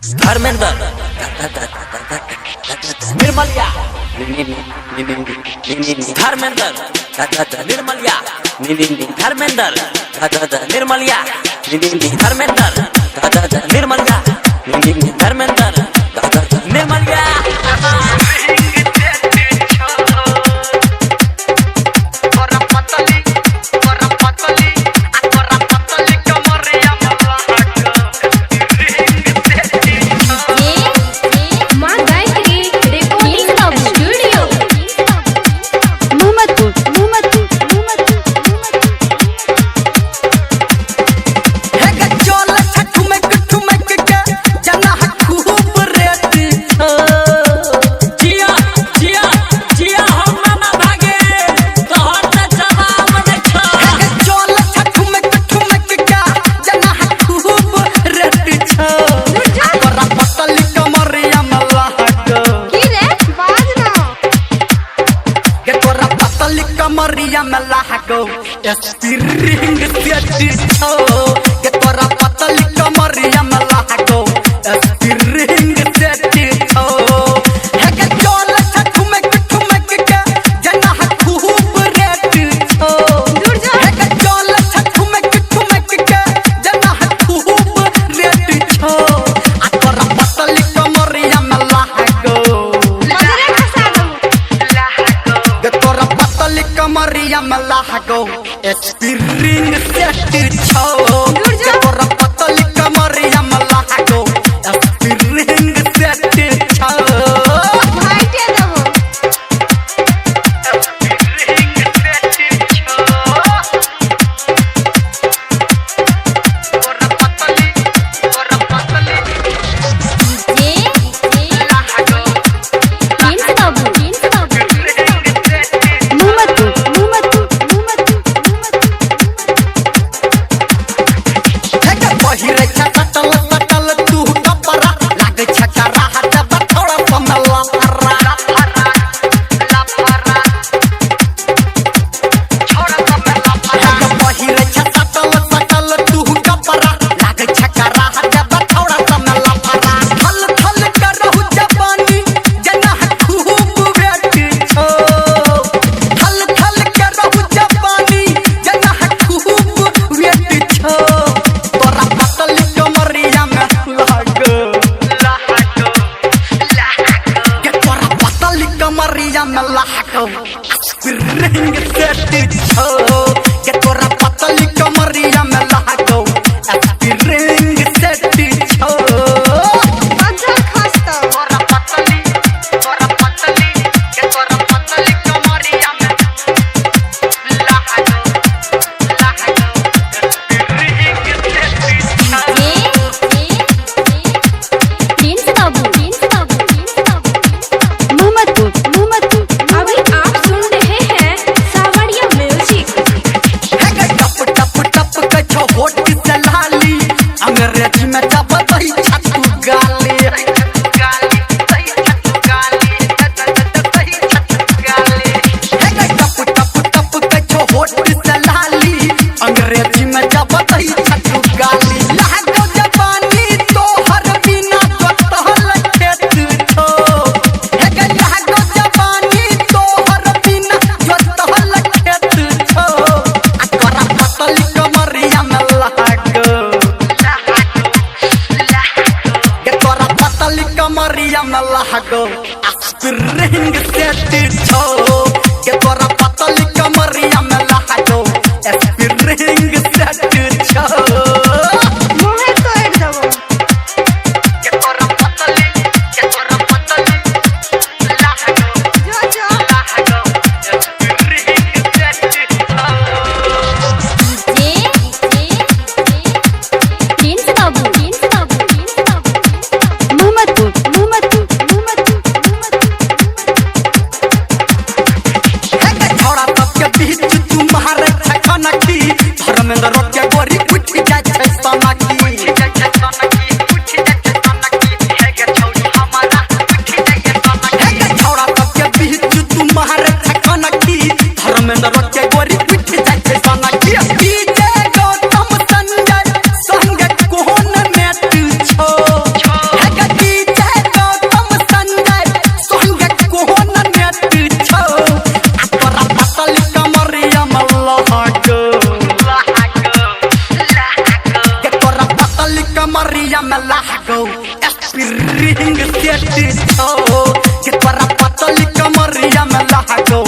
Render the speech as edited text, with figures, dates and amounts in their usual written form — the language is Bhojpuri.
धर्मेंद्र निर्मलिया धर्मेंद्र निर्मलिया धर्मेंद्र निर्मलिया धर्मेंद्र निर्मलिया धर्मेंद्र निर्मलिया कमरिया में लागो स्प्रिंग सेट छो के तोरा पतली कमरिया में लागो स्प्रिंग सेट छो हे के चोल ठुमक के जना खूब रेट छो हे के चोल ठुमक के जना खूब रेट छो आ तोरा पतली कमरिया में लागो कमरिया में लागो स्प्रिंग सेट छो के तोरा पतली कमरिया में लागो स्प्रिंग सेट छो भाई के देबो स्प्रिंग सेट छो तोरा पतली जे लागो पहिरे छटल सटल तू कपड़ा लागे छकरा हाथ बथोड़ा समला फरा छोड़ा समला फरा पहिरे छटल सटल तू कपड़ा लागे छकरा हाथ बथोड़ा समला फरा थल थल करहु जवानी जना खूब वेट छो थल थल करहु जवानी जना खूब वेट छो पतली कमरिया में लागे के तोरा पतली कमरिया में लागे स्प्रिंग सेट छो के तोरा पतली कमरिया में लागे स्प्रिंग सेट छो अच्छा खस्ता तोरा पतली के तोरा पतली कमरिया में लागे अभी आप सुन रहे हैं सावरिया म्यूजिक। टप के छो होठ से लाली अंग्रेजी में जब तई छतु गाली टप के छो होठ से लाली अंग्रेजी में जब तई छतु गाली लागो जवानी तोहर बिना जोतहल खेत छो हे गे लागो जवानी तोहर बिना जोतहल खेत छो आ तोरा पतली कमरिया में लागो के तोरा पतली कमरिया में लागो स्प्रिंग सेट छो के तोरा पतली कमरिया में लागो स्प्रिंग सेट छो मुहे तोड़ देबो के तोरा पतली लागो जो लागो स्प्रिंग सेट छो में लागो स्प्रिंग सेट छो के तोरा पतली कमरिया में लागो